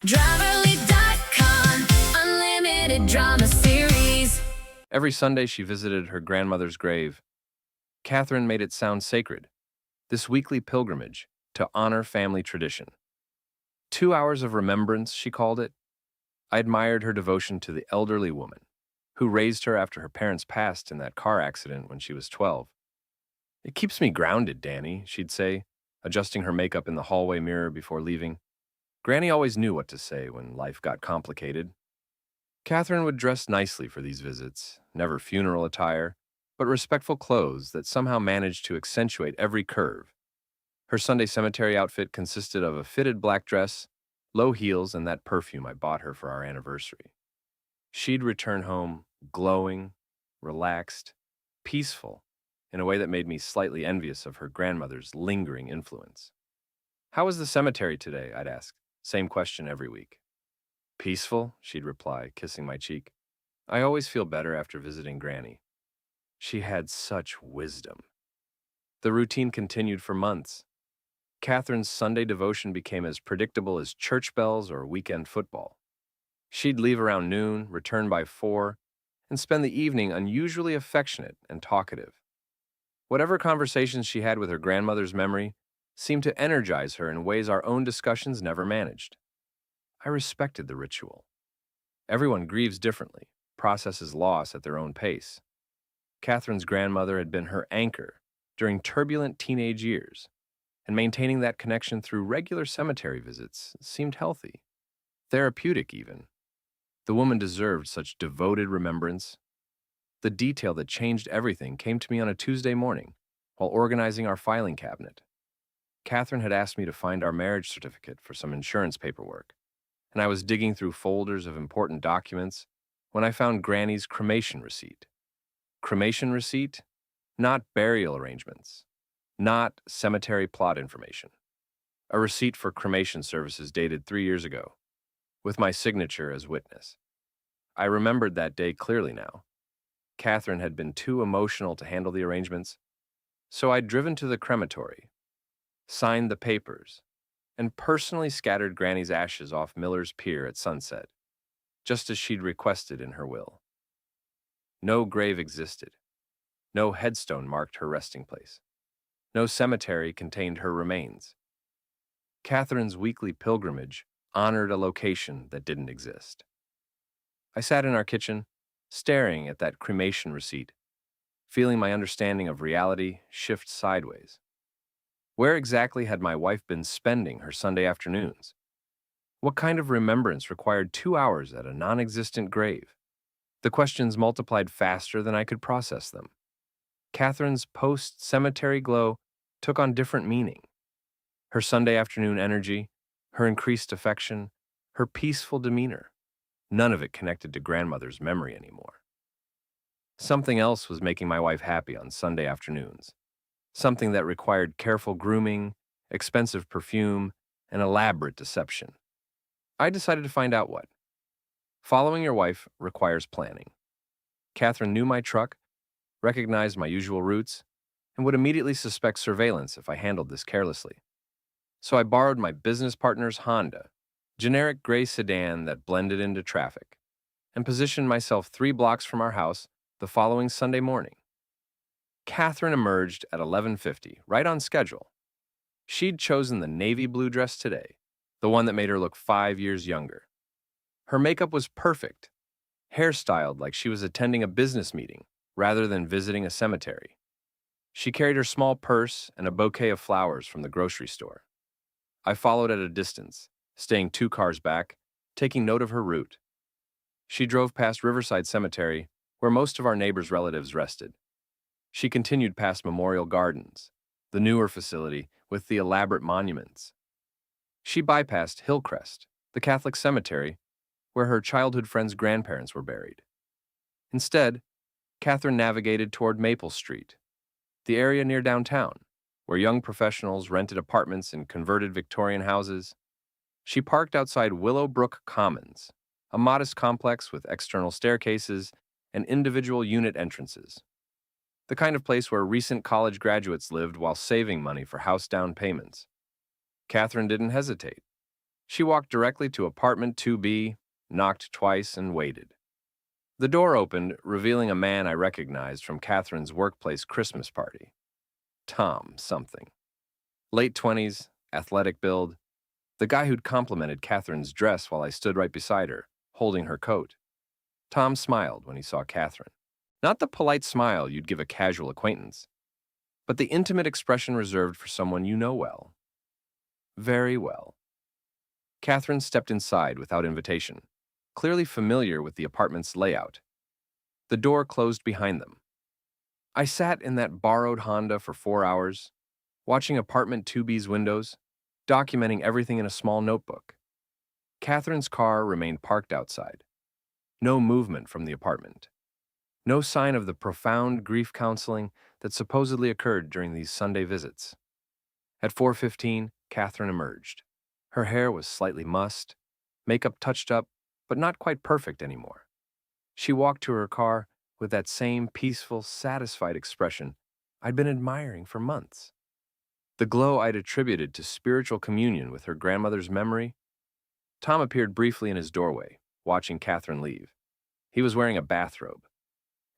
Driverly.com, unlimited drama series. Every Sunday she visited her grandmother's grave. Catherine made it sound sacred, this weekly pilgrimage to honor family tradition. 2 hours of remembrance, she called it. I admired her devotion to the elderly woman who raised her after her parents passed in that car accident when she was 12. "It keeps me grounded, Danny," she'd say, adjusting her makeup in the hallway mirror before leaving. Granny always knew what to say when life got complicated. Catherine would dress nicely for these visits, never funeral attire, but respectful clothes that somehow managed to accentuate every curve. Her Sunday cemetery outfit consisted of a fitted black dress, low heels, and that perfume I bought her for our anniversary. She'd return home glowing, relaxed, peaceful, in a way that made me slightly envious of her grandmother's lingering influence. "How was the cemetery today?" I'd ask. Same question every week. "Peaceful," she'd reply, kissing my cheek. "I always feel better after visiting Granny. She had such wisdom." The routine continued for months. Catherine's Sunday devotion became as predictable as church bells or weekend football. She'd leave around noon, return by 4, and spend the evening unusually affectionate and talkative. Whatever conversations she had with her grandmother's memory seemed to energize her in ways our own discussions never managed. I respected the ritual. Everyone grieves differently, processes loss at their own pace. Catherine's grandmother had been her anchor during turbulent teenage years, and maintaining that connection through regular cemetery visits seemed healthy, therapeutic even. The woman deserved such devoted remembrance. The detail that changed everything came to me on a Tuesday morning while organizing our filing cabinet. Catherine had asked me to find our marriage certificate for some insurance paperwork, and I was digging through folders of important documents when I found Granny's cremation receipt. Cremation receipt? Not burial arrangements. Not cemetery plot information. A receipt for cremation services dated 3 years ago, with my signature as witness. I remembered that day clearly now. Catherine had been too emotional to handle the arrangements, so I'd driven to the crematory, signed the papers, and personally scattered Granny's ashes off Miller's Pier at sunset, just as she'd requested in her will. No grave existed. No headstone marked her resting place. No cemetery contained her remains. Catherine's weekly pilgrimage honored a location that didn't exist. I sat in our kitchen, staring at that cremation receipt, feeling my understanding of reality shift sideways. Where exactly had my wife been spending her Sunday afternoons? What kind of remembrance required 2 hours at a non-existent grave? The questions multiplied faster than I could process them. Catherine's post-cemetery glow took on different meaning. Her Sunday afternoon energy, her increased affection, her peaceful demeanor. None of it connected to grandmother's memory anymore. Something else was making my wife happy on Sunday afternoons. Something that required careful grooming, expensive perfume, and elaborate deception. I decided to find out what. Following your wife requires planning. Catherine knew my truck, recognized my usual routes, and would immediately suspect surveillance if I handled this carelessly. So I borrowed my business partner's Honda, generic gray sedan that blended into traffic, and positioned myself 3 blocks from our house the following Sunday morning. Catherine emerged at 11:50, right on schedule. She'd chosen the navy blue dress today, the one that made her look 5 years younger. Her makeup was perfect, hairstyled like she was attending a business meeting rather than visiting a cemetery. She carried her small purse and a bouquet of flowers from the grocery store. I followed at a distance, staying 2 cars back, taking note of her route. She drove past Riverside Cemetery, where most of our neighbors' relatives rested. She continued past Memorial Gardens, the newer facility with the elaborate monuments. She bypassed Hillcrest, the Catholic cemetery, where her childhood friend's grandparents were buried. Instead, Catherine navigated toward Maple Street, the area near downtown, where young professionals rented apartments in converted Victorian houses. She parked outside Willowbrook Commons, a modest complex with external staircases and individual unit entrances. The kind of place where recent college graduates lived while saving money for house down payments. Catherine didn't hesitate. She walked directly to apartment 2B, knocked twice, and waited. The door opened, revealing a man I recognized from Catherine's workplace Christmas party. Tom something. Late 20s, athletic build, the guy who'd complimented Catherine's dress while I stood right beside her, holding her coat. Tom smiled when he saw Catherine. Not the polite smile you'd give a casual acquaintance, but the intimate expression reserved for someone you know well. Very well. Catherine stepped inside without invitation, clearly familiar with the apartment's layout. The door closed behind them. I sat in that borrowed Honda for 4 hours, watching apartment 2B's windows, documenting everything in a small notebook. Catherine's car remained parked outside. No movement from the apartment. No sign of the profound grief counseling that supposedly occurred during these Sunday visits. At 4:15, Catherine emerged. Her hair was slightly mussed, makeup touched up, but not quite perfect anymore. She walked to her car with that same peaceful, satisfied expression I'd been admiring for months. The glow I'd attributed to spiritual communion with her grandmother's memory. Tom appeared briefly in his doorway, watching Catherine leave. He was wearing a bathrobe.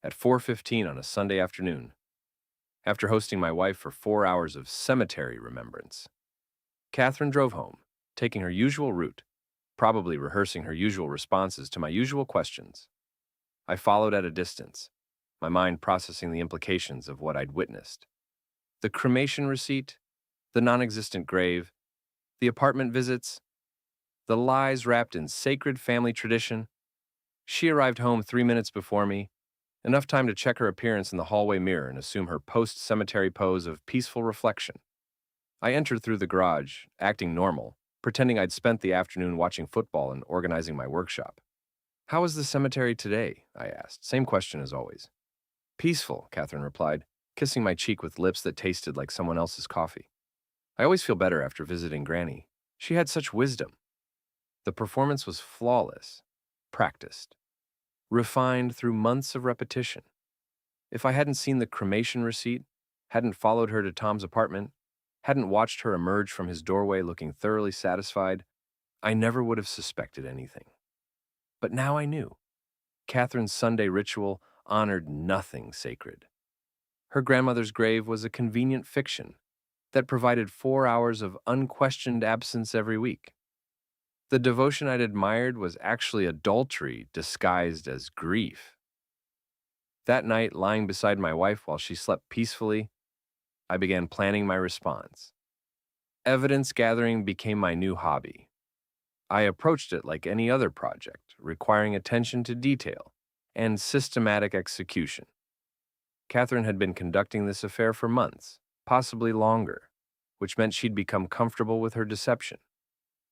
At 4:15 on a Sunday afternoon, after hosting my wife for 4 hours of cemetery remembrance. Catherine drove home, taking her usual route, probably rehearsing her usual responses to my usual questions. I followed at a distance, my mind processing the implications of what I'd witnessed. The cremation receipt, the non-existent grave, the apartment visits, the lies wrapped in sacred family tradition. She arrived home 3 minutes before me, enough time to check her appearance in the hallway mirror and assume her post-cemetery pose of peaceful reflection. I entered through the garage, acting normal, pretending I'd spent the afternoon watching football and organizing my workshop. "How is the cemetery today?" I asked. Same question as always. "Peaceful," Catherine replied, kissing my cheek with lips that tasted like someone else's coffee. I always feel better after visiting Granny. She had such wisdom. The performance was flawless, practiced, refined through months of repetition. If I hadn't seen the cremation receipt, hadn't followed her to Tom's apartment, hadn't watched her emerge from his doorway looking thoroughly satisfied, I never would have suspected anything. But now I knew. Catherine's Sunday ritual honored nothing sacred. Her grandmother's grave was a convenient fiction that provided 4 hours of unquestioned absence every week. The devotion I'd admired was actually adultery disguised as grief. That night, lying beside my wife while she slept peacefully, I began planning my response. Evidence gathering became my new hobby. I approached it like any other project, requiring attention to detail and systematic execution. Catherine had been conducting this affair for months, possibly longer, which meant she'd become comfortable with her deception.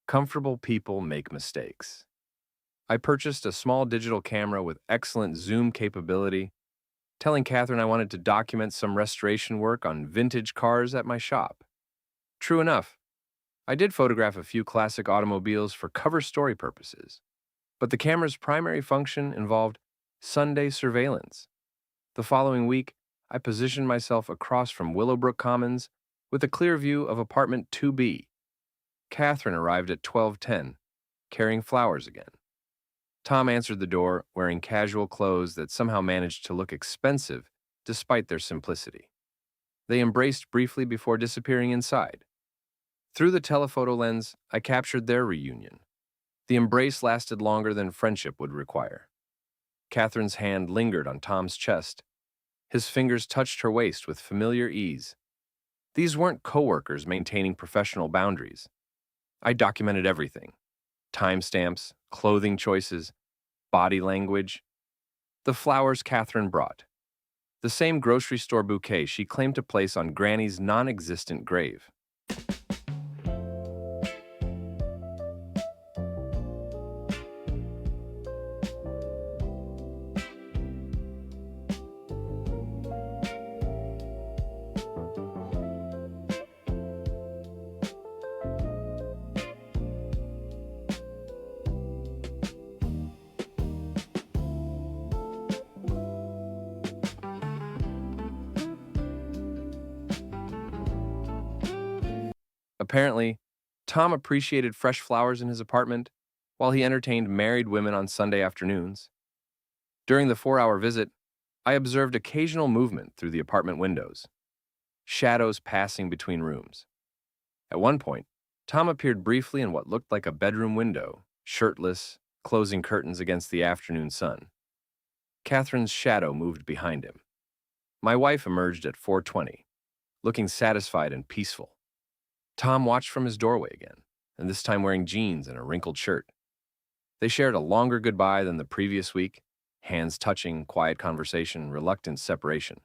Comfortable people make mistakes. I purchased a small digital camera with excellent zoom capability, telling Catherine I wanted to document some restoration work on vintage cars at my shop. True enough, I did photograph a few classic automobiles for cover story purposes, but the camera's primary function involved Sunday surveillance. The following week, I positioned myself across from Willowbrook Commons with a clear view of apartment 2B. Catherine arrived at 12:10, carrying flowers again. Tom answered the door, wearing casual clothes that somehow managed to look expensive despite their simplicity. They embraced briefly before disappearing inside. Through the telephoto lens, I captured their reunion. The embrace lasted longer than friendship would require. Catherine's hand lingered on Tom's chest. His fingers touched her waist with familiar ease. These weren't coworkers maintaining professional boundaries. I documented everything. Timestamps, clothing choices, body language. The flowers Catherine brought. The same grocery store bouquet she claimed to place on Granny's non-existent grave. Apparently, Tom appreciated fresh flowers in his apartment, while he entertained married women on Sunday afternoons. During the 4-hour visit, I observed occasional movement through the apartment windows, shadows passing between rooms. At one point, Tom appeared briefly in what looked like a bedroom window, shirtless, closing curtains against the afternoon sun. Catherine's shadow moved behind him. My wife emerged at 4:20, looking satisfied and peaceful. Tom watched from his doorway again, and this time wearing jeans and a wrinkled shirt. They shared a longer goodbye than the previous week, hands touching, quiet conversation, reluctant separation.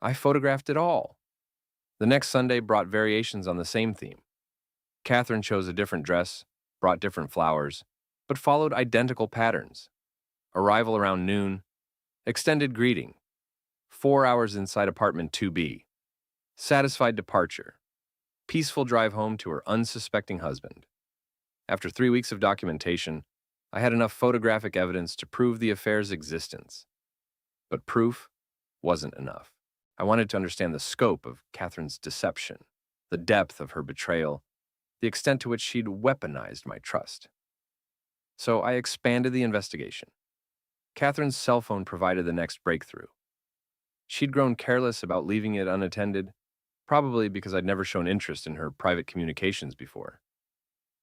I photographed it all. The next Sunday brought variations on the same theme. Catherine chose a different dress, brought different flowers, but followed identical patterns. Arrival around noon, extended greeting, 4 hours inside apartment 2B, satisfied departure, peaceful drive home to her unsuspecting husband. After 3 weeks of documentation, I had enough photographic evidence to prove the affair's existence. But proof wasn't enough. I wanted to understand the scope of Catherine's deception, the depth of her betrayal, the extent to which she'd weaponized my trust. So I expanded the investigation. Catherine's cell phone provided the next breakthrough. She'd grown careless about leaving it unattended, probably because I'd never shown interest in her private communications before.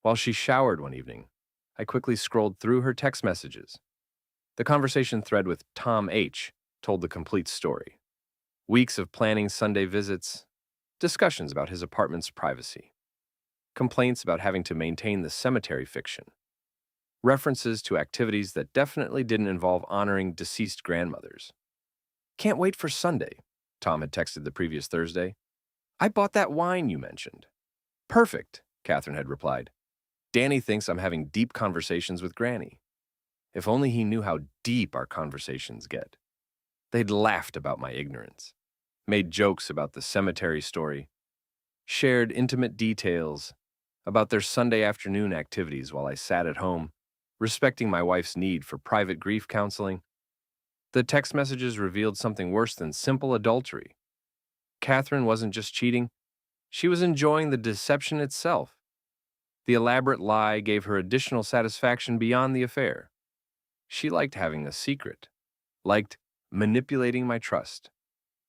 While she showered one evening, I quickly scrolled through her text messages. The conversation thread with Tom H. told the complete story. Weeks of planning Sunday visits, discussions about his apartment's privacy, complaints about having to maintain the cemetery fiction, references to activities that definitely didn't involve honoring deceased grandmothers. "Can't wait for Sunday," Tom had texted the previous Thursday. "I bought that wine you mentioned." "Perfect," Catherine had replied. "Danny thinks I'm having deep conversations with Granny." If only he knew how deep our conversations get. They'd laughed about my ignorance, made jokes about the cemetery story, shared intimate details about their Sunday afternoon activities while I sat at home, respecting my wife's need for private grief counseling. The text messages revealed something worse than simple adultery. Catherine wasn't just cheating, she was enjoying the deception itself. The elaborate lie gave her additional satisfaction beyond the affair. She liked having a secret, liked manipulating my trust,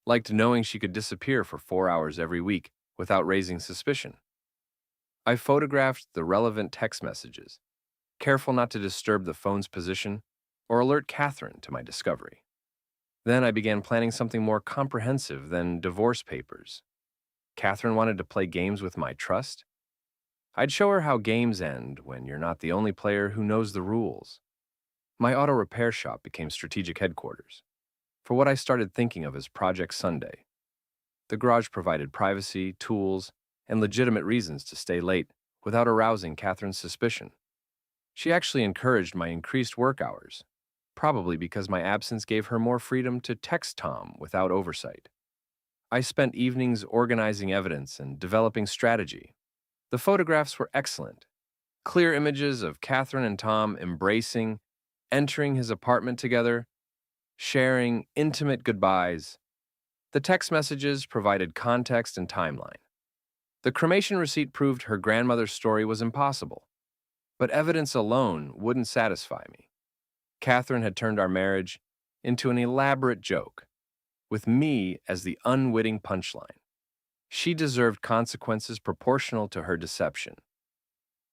liked knowing she could disappear for 4 hours every week without raising suspicion. I photographed the relevant text messages, careful not to disturb the phone's position or alert Catherine to my discovery. Then I began planning something more comprehensive than divorce papers. Catherine wanted to play games with my trust. I'd show her how games end when you're not the only player who knows the rules. My auto repair shop became strategic headquarters for what I started thinking of as Project Sunday. The garage provided privacy, tools, and legitimate reasons to stay late without arousing Catherine's suspicion. She actually encouraged my increased work hours, probably because my absence gave her more freedom to text Tom without oversight. I spent evenings organizing evidence and developing strategy. The photographs were excellent. Clear images of Catherine and Tom embracing, entering his apartment together, sharing intimate goodbyes. The text messages provided context and timeline. The cremation receipt proved her grandmother's story was impossible, but evidence alone wouldn't satisfy me. Catherine had turned our marriage into an elaborate joke, with me as the unwitting punchline. She deserved consequences proportional to her deception.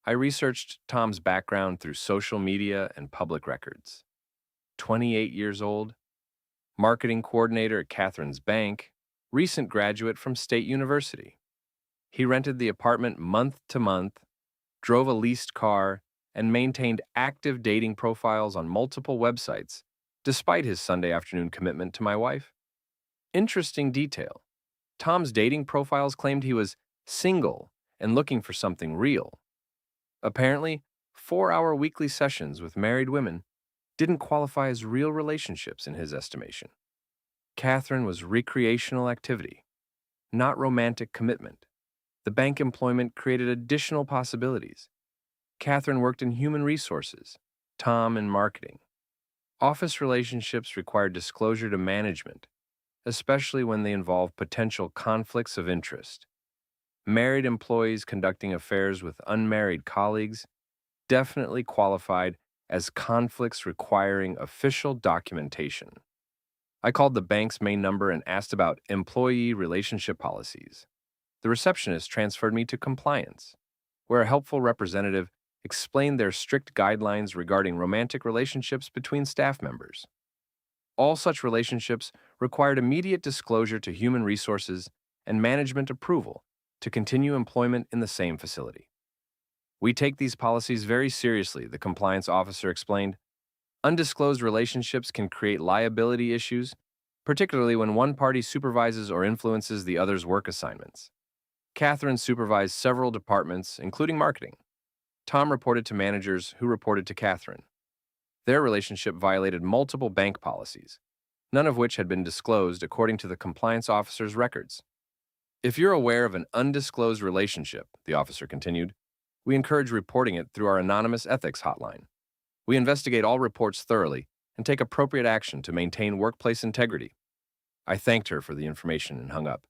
I researched Tom's background through social media and public records. 28 years old, marketing coordinator at Catherine's bank, recent graduate from State University. He rented the apartment month to month, drove a leased car, and maintained active dating profiles on multiple websites, despite his Sunday afternoon commitment to my wife. Interesting detail. Tom's dating profiles claimed he was single and looking for something real. Apparently, 4-hour weekly sessions with married women didn't qualify as real relationships in his estimation. Catherine was recreational activity, not romantic commitment. The bank employment created additional possibilities. Catherine worked in human resources, Tom in marketing. Office relationships required disclosure to management, especially when they involve potential conflicts of interest. Married employees conducting affairs with unmarried colleagues definitely qualified as conflicts requiring official documentation. I called the bank's main number and asked about employee relationship policies. The receptionist transferred me to compliance, where a helpful representative explained their strict guidelines regarding romantic relationships between staff members. All such relationships required immediate disclosure to human resources and management approval to continue employment in the same facility. We take these policies very seriously, the compliance officer explained. Undisclosed relationships can create liability issues, particularly when one party supervises or influences the other's work assignments. Catherine supervised several departments, including marketing. Tom reported to managers who reported to Catherine. Their relationship violated multiple bank policies, none of which had been disclosed according to the compliance officer's records. If you're aware of an undisclosed relationship, the officer continued, we encourage reporting it through our anonymous ethics hotline. We investigate all reports thoroughly and take appropriate action to maintain workplace integrity. I thanked her for the information and hung up,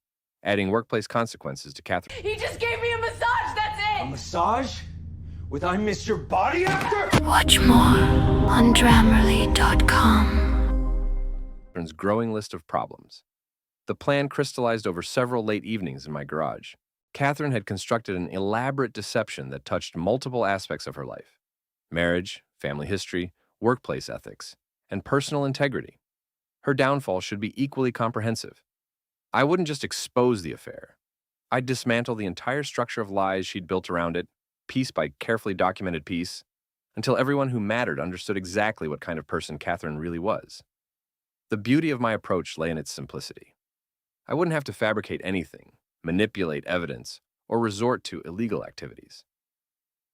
adding workplace consequences to Catherine. He just gave me a massage, that's it! A massage? With I Miss Your Body after? Watch more on Grammarly.com. Catherine's growing list of problems. The plan crystallized over several late evenings in my garage. Catherine had constructed an elaborate deception that touched multiple aspects of her life: marriage, family history, workplace ethics, and personal integrity. Her downfall should be equally comprehensive. I wouldn't just expose the affair. I'd dismantle the entire structure of lies she'd built around it, piece by carefully documented piece, until everyone who mattered understood exactly what kind of person Catherine really was. The beauty of my approach lay in its simplicity. I wouldn't have to fabricate anything, manipulate evidence, or resort to illegal activities.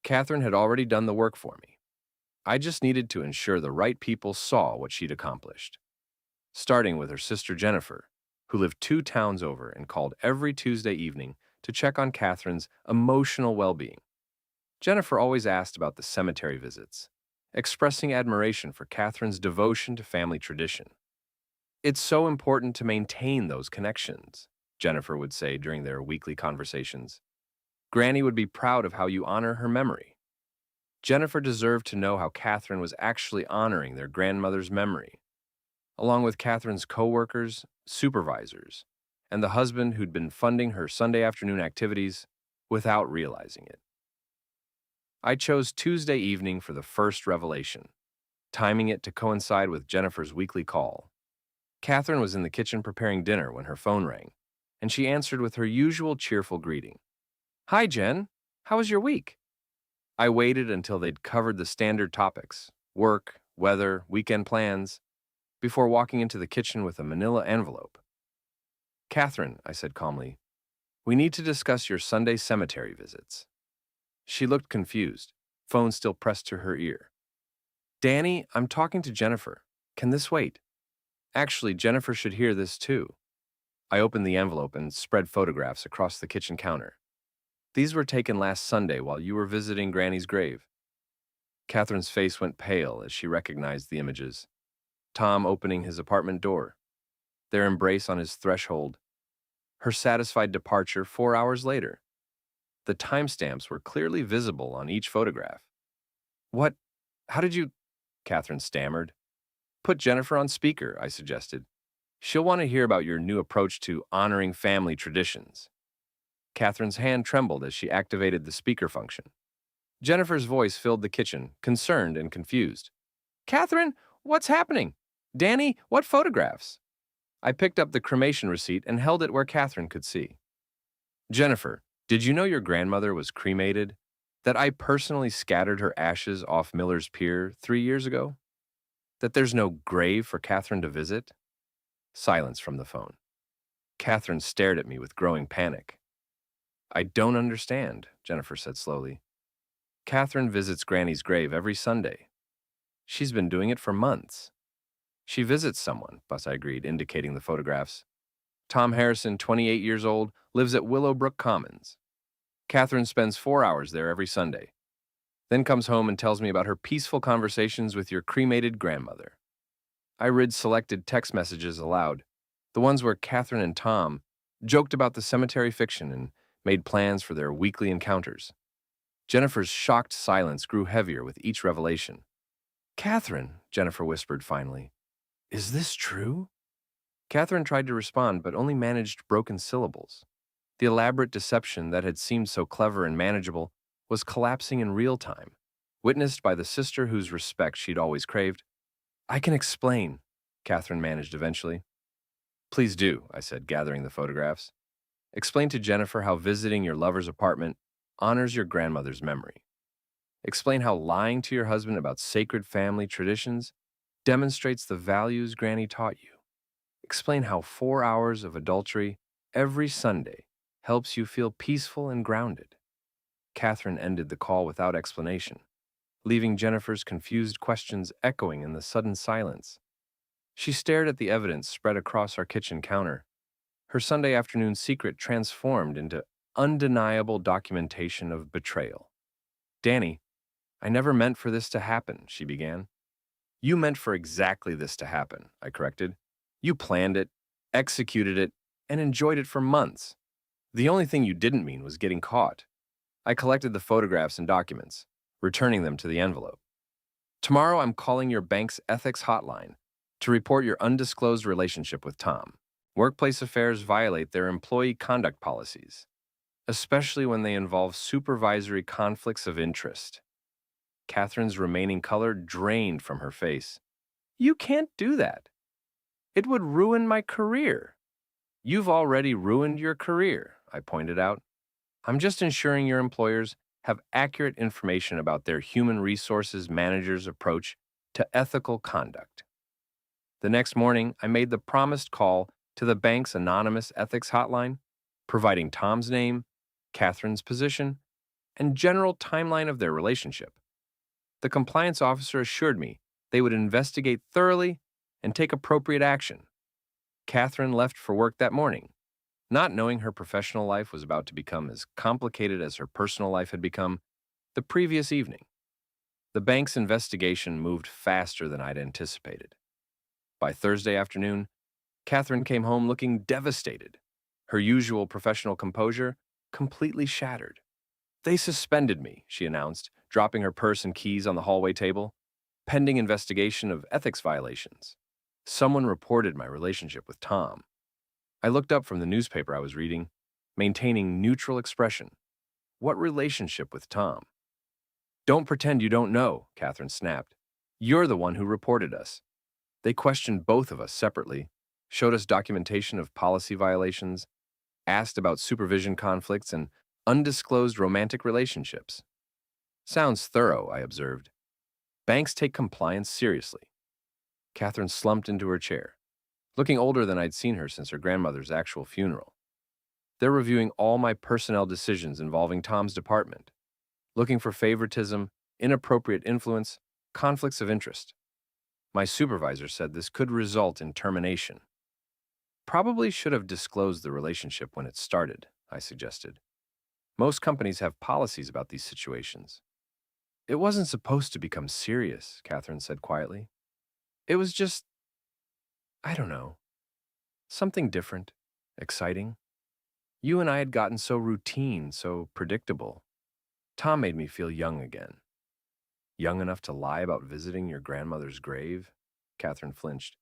Catherine had already done the work for me. I just needed to ensure the right people saw what she'd accomplished. Starting with her sister Jennifer, who lived 2 towns over and called every Tuesday evening to check on Catherine's emotional well-being. Jennifer always asked about the cemetery visits, expressing admiration for Catherine's devotion to family tradition. It's so important to maintain those connections, Jennifer would say during their weekly conversations. Granny would be proud of how you honor her memory. Jennifer deserved to know how Catherine was actually honoring their grandmother's memory, along with Catherine's co-workers, supervisors, and the husband who'd been funding her Sunday afternoon activities without realizing it. I chose Tuesday evening for the first revelation, timing it to coincide with Jennifer's weekly call. Catherine was in the kitchen preparing dinner when her phone rang, and she answered with her usual cheerful greeting. "Hi, Jen. How was your week?" I waited until they'd covered the standard topics, work, weather, weekend plans, before walking into the kitchen with a manila envelope. "Catherine," I said calmly, "we need to discuss your Sunday cemetery visits." She looked confused, phone still pressed to her ear. "Danny, I'm talking to Jennifer. Can this wait?" "Actually, Jennifer should hear this too." I opened the envelope and spread photographs across the kitchen counter. "These were taken last Sunday while you were visiting Granny's grave." Catherine's face went pale as she recognized the images. Tom opening his apartment door, their embrace on his threshold, her satisfied departure 4 hours later. The timestamps were clearly visible on each photograph. "What? How did you—" Catherine stammered. "Put Jennifer on speaker," I suggested. "She'll want to hear about your new approach to honoring family traditions." Catherine's hand trembled as she activated the speaker function. Jennifer's voice filled the kitchen, concerned and confused. "Catherine, what's happening? Danny, what photographs?" I picked up the cremation receipt and held it where Catherine could see. "Jennifer, did you know your grandmother was cremated? That I personally scattered her ashes off Miller's Pier 3 years ago? That there's no grave for Catherine to visit?" Silence from the phone. Catherine stared at me with growing panic. "I don't understand," Jennifer said slowly. "Catherine visits Granny's grave every Sunday. She's been doing it for months." "She visits someone," Bus I agreed, indicating the photographs. "Tom Harrison, 28 years old, lives at Willowbrook Commons. Catherine spends 4 hours there every Sunday, then comes home and tells me about her peaceful conversations with your cremated grandmother." I read selected text messages aloud, the ones where Catherine and Tom joked about the cemetery fiction and made plans for their weekly encounters. Jennifer's shocked silence grew heavier with each revelation. "Catherine," Jennifer whispered finally, "is this true?" Catherine tried to respond but only managed broken syllables. The elaborate deception that had seemed so clever and manageable was collapsing in real time, witnessed by the sister whose respect she'd always craved. "I can explain," Catherine managed eventually. "Please do," I said, gathering the photographs. "Explain to Jennifer how visiting your lover's apartment honors your grandmother's memory. Explain how lying to your husband about sacred family traditions demonstrates the values Granny taught you. Explain how 4 hours of adultery every Sunday helps you feel peaceful and grounded." Catherine ended the call without explanation, leaving Jennifer's confused questions echoing in the sudden silence. She stared at the evidence spread across our kitchen counter. Her Sunday afternoon secret transformed into undeniable documentation of betrayal. "Danny, I never meant for this to happen," she began. "You meant for exactly this to happen," I corrected. "You planned it, executed it, and enjoyed it for months. The only thing you didn't mean was getting caught." I collected the photographs and documents, returning them to the envelope. "Tomorrow I'm calling your bank's ethics hotline to report your undisclosed relationship with Tom. Workplace affairs violate their employee conduct policies, especially when they involve supervisory conflicts of interest." Catherine's remaining color drained from her face. "You can't do that. It would ruin my career." "You've already ruined your career," I pointed out. "I'm just ensuring your employers have accurate information about their human resources manager's approach to ethical conduct." The next morning, I made the promised call to the bank's anonymous ethics hotline, providing Tom's name, Catherine's position, and general timeline of their relationship. The compliance officer assured me they would investigate thoroughly and take appropriate action. Catherine left for work that morning, not knowing her professional life was about to become as complicated as her personal life had become the previous evening. The bank's investigation moved faster than I'd anticipated. By Thursday afternoon, Catherine came home looking devastated, her usual professional composure completely shattered. "They suspended me," she announced, dropping her purse and keys on the hallway table, "pending investigation of ethics violations. Someone reported my relationship with Tom." I looked up from the newspaper I was reading, maintaining neutral expression. "What relationship with Tom?" "Don't pretend you don't know," Catherine snapped. "You're the one who reported us. They questioned both of us separately, showed us documentation of policy violations, asked about supervision conflicts, and undisclosed romantic relationships." "Sounds thorough," I observed. "Banks take compliance seriously." Catherine slumped into her chair, looking older than I'd seen her since her grandmother's actual funeral. "They're reviewing all my personnel decisions involving Tom's department, looking for favoritism, inappropriate influence, conflicts of interest. My supervisor said this could result in termination." "Probably should have disclosed the relationship when it started," I suggested. "Most companies have policies about these situations." "It wasn't supposed to become serious," Catherine said quietly. "It was just, I don't know, something different, exciting. You and I had gotten so routine, so predictable. Tom made me feel young again." "Young enough to lie about visiting your grandmother's grave?" Catherine flinched.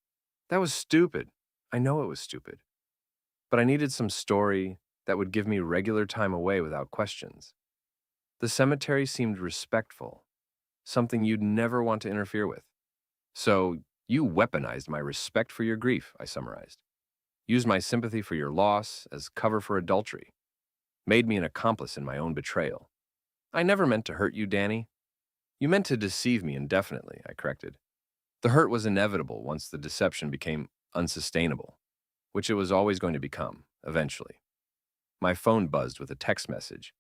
"That was stupid. I know it was stupid. But I needed some story that would give me regular time away without questions. The cemetery seemed respectful, something you'd never want to interfere with. So you weaponized my respect for your grief," I summarized. "Used my sympathy for your loss as cover for adultery. Made me an accomplice in my own betrayal. I never meant to hurt you, Danny. You meant to deceive me indefinitely," I corrected. "The hurt was inevitable once the deception became unsustainable, which it was always going to become, eventually." My phone buzzed with a text message.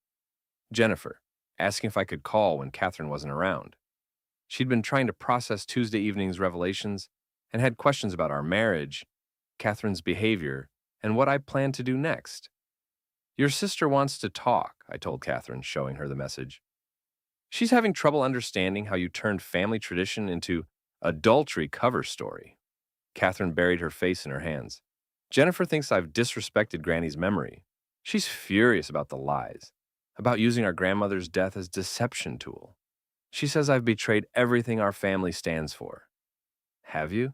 Jennifer, asking if I could call when Catherine wasn't around. She'd been trying to process Tuesday evening's revelations and had questions about our marriage, Catherine's behavior, and what I planned to do next. "Your sister wants to talk," I told Catherine, showing her the message. "She's having trouble understanding how you turned family tradition into adultery cover story." Catherine buried her face in her hands. "Jennifer thinks I've disrespected Granny's memory. She's furious about the lies, about using our grandmother's death as deception tool. She says I've betrayed everything our family stands for. Have you?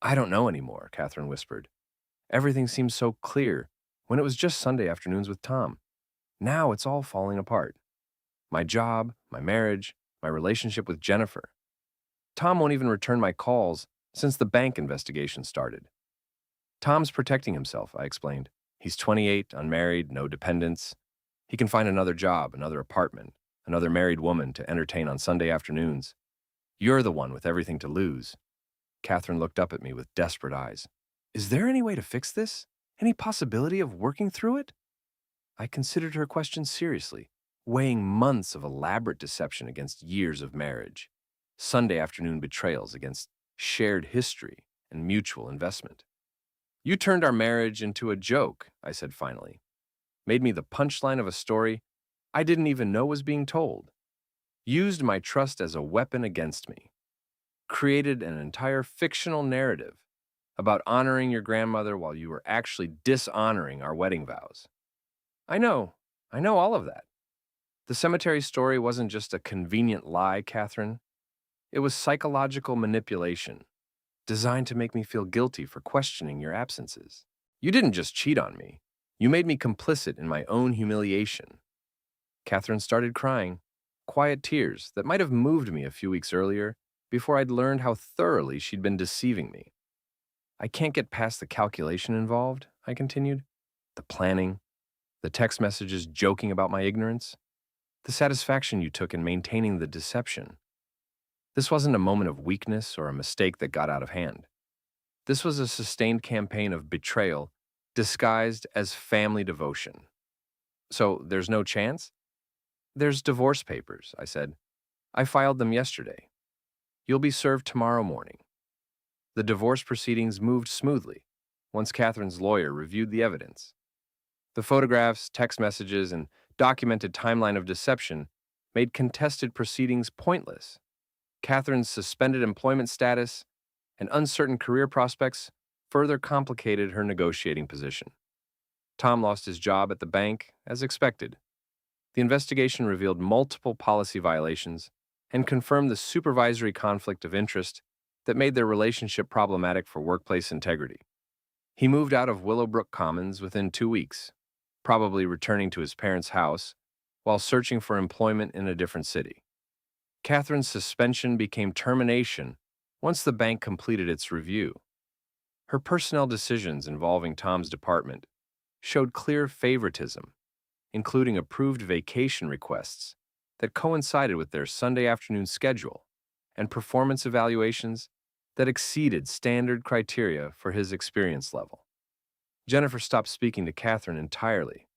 I don't know anymore, Catherine whispered. Everything seems so clear when it was just Sunday afternoons with Tom. Now it's all falling apart. My job, my marriage, my relationship with Jennifer. Tom won't even return my calls since the bank investigation started. Tom's protecting himself, I explained. He's 28, unmarried, no dependents. He can find another job, another apartment, another married woman to entertain on Sunday afternoons. You're the one with everything to lose. Catherine looked up at me with desperate eyes. Is there any way to fix this? Any possibility of working through it? I considered her question seriously, weighing months of elaborate deception against years of marriage, Sunday afternoon betrayals against shared history and mutual investment. You turned our marriage into a joke, I said finally. Made me the punchline of a story I didn't even know was being told. Used my trust as a weapon against me. Created an entire fictional narrative about honoring your grandmother while you were actually dishonoring our wedding vows. I know all of that. The cemetery story wasn't just a convenient lie, Catherine. It was psychological manipulation, designed to make me feel guilty for questioning your absences. You didn't just cheat on me. You made me complicit in my own humiliation. Catherine started crying, quiet tears that might have moved me a few weeks earlier before I'd learned how thoroughly she'd been deceiving me. I can't get past the calculation involved, I continued. The planning, the text messages joking about my ignorance, the satisfaction you took in maintaining the deception. This wasn't a moment of weakness or a mistake that got out of hand. This was a sustained campaign of betrayal disguised as family devotion. So there's no chance? There's divorce papers, I said. I filed them yesterday. You'll be served tomorrow morning. The divorce proceedings moved smoothly once Catherine's lawyer reviewed the evidence. The photographs, text messages, and documented timeline of deception made contested proceedings pointless. Catherine's suspended employment status and uncertain career prospects further complicated her negotiating position. Tom lost his job at the bank, as expected. The investigation revealed multiple policy violations and confirmed the supervisory conflict of interest that made their relationship problematic for workplace integrity. He moved out of Willowbrook Commons within 2 weeks, probably returning to his parents' house while searching for employment in a different city. Catherine's suspension became termination once the bank completed its review. Her personnel decisions involving Tom's department showed clear favoritism, including approved vacation requests that coincided with their Sunday afternoon schedule and performance evaluations that exceeded standard criteria for his experience level. Jennifer stopped speaking to Catherine entirely,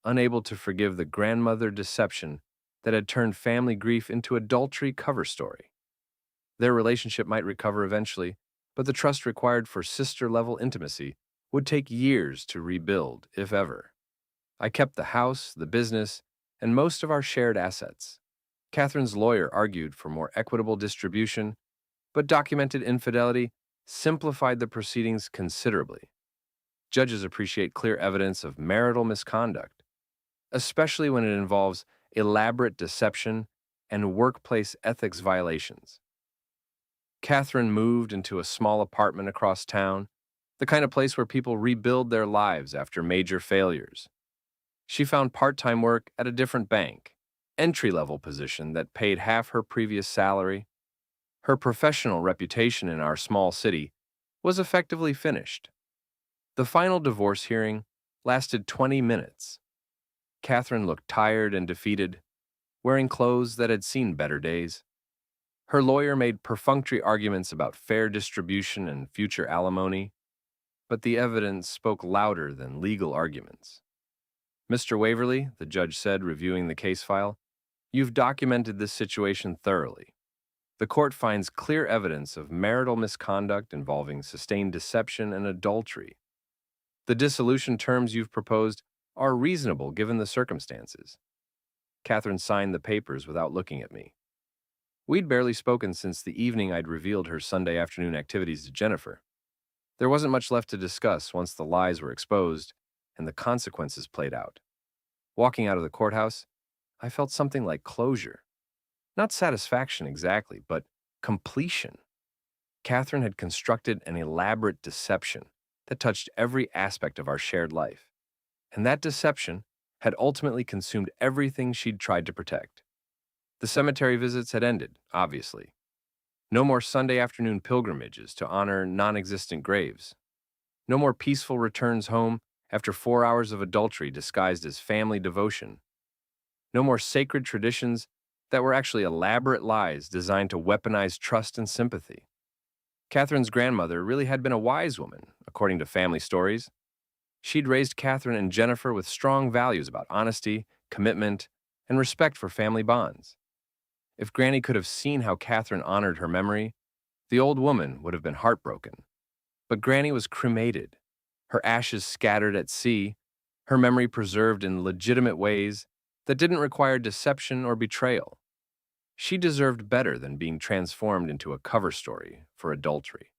unable to forgive the grandmother deception that had turned family grief into adultery cover story. Their relationship might recover eventually, but the trust required for sister-level intimacy would take years to rebuild, if ever. I kept the house, the business, and most of our shared assets. Catherine's lawyer argued for more equitable distribution, but documented infidelity simplified the proceedings considerably. Judges appreciate clear evidence of marital misconduct, especially when it involves elaborate deception and workplace ethics violations. Catherine moved into a small apartment across town, the kind of place where people rebuild their lives after major failures. She found part-time work at a different bank, entry-level position that paid half her previous salary. Her professional reputation in our small city was effectively finished. The final divorce hearing lasted 20 minutes. Catherine looked tired and defeated, wearing clothes that had seen better days. Her lawyer made perfunctory arguments about fair distribution and future alimony, but the evidence spoke louder than legal arguments. Mr. Waverly, the judge said, reviewing the case file, you've documented this situation thoroughly. The court finds clear evidence of marital misconduct involving sustained deception and adultery. The dissolution terms you've proposed are reasonable given the circumstances. Catherine signed the papers without looking at me. We'd barely spoken since the evening I'd revealed her Sunday afternoon activities to Jennifer. There wasn't much left to discuss once the lies were exposed and the consequences played out. Walking out of the courthouse, I felt something like closure. Not satisfaction exactly, but completion. Catherine had constructed an elaborate deception that touched every aspect of our shared life. And that deception had ultimately consumed everything she'd tried to protect. The cemetery visits had ended, obviously. No more Sunday afternoon pilgrimages to honor non-existent graves. No more peaceful returns home after 4 hours of adultery disguised as family devotion. No more sacred traditions that were actually elaborate lies designed to weaponize trust and sympathy. Catherine's grandmother really had been a wise woman, according to family stories. She'd raised Catherine and Jennifer with strong values about honesty, commitment, and respect for family bonds. If Granny could have seen how Catherine honored her memory, the old woman would have been heartbroken. But Granny was cremated, her ashes scattered at sea, her memory preserved in legitimate ways that didn't require deception or betrayal. She deserved better than being transformed into a cover story for adultery.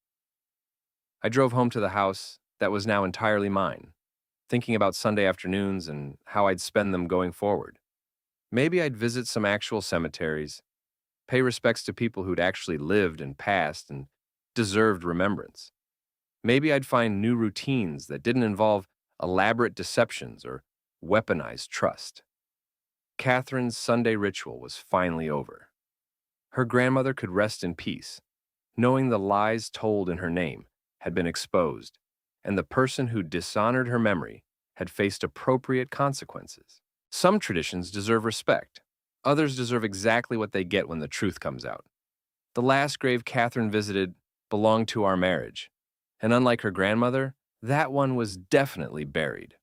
I drove home to the house that was now entirely mine, thinking about Sunday afternoons and how I'd spend them going forward. Maybe I'd visit some actual cemeteries, pay respects to people who'd actually lived and passed and deserved remembrance. Maybe I'd find new routines that didn't involve elaborate deceptions or weaponized trust. Catherine's Sunday ritual was finally over. Her grandmother could rest in peace, knowing the lies told in her name had been exposed, and the person who dishonored her memory had faced appropriate consequences. Some traditions deserve respect. Others deserve exactly what they get when the truth comes out. The last grave Catherine visited belonged to our marriage, and unlike her grandmother, that one was definitely buried.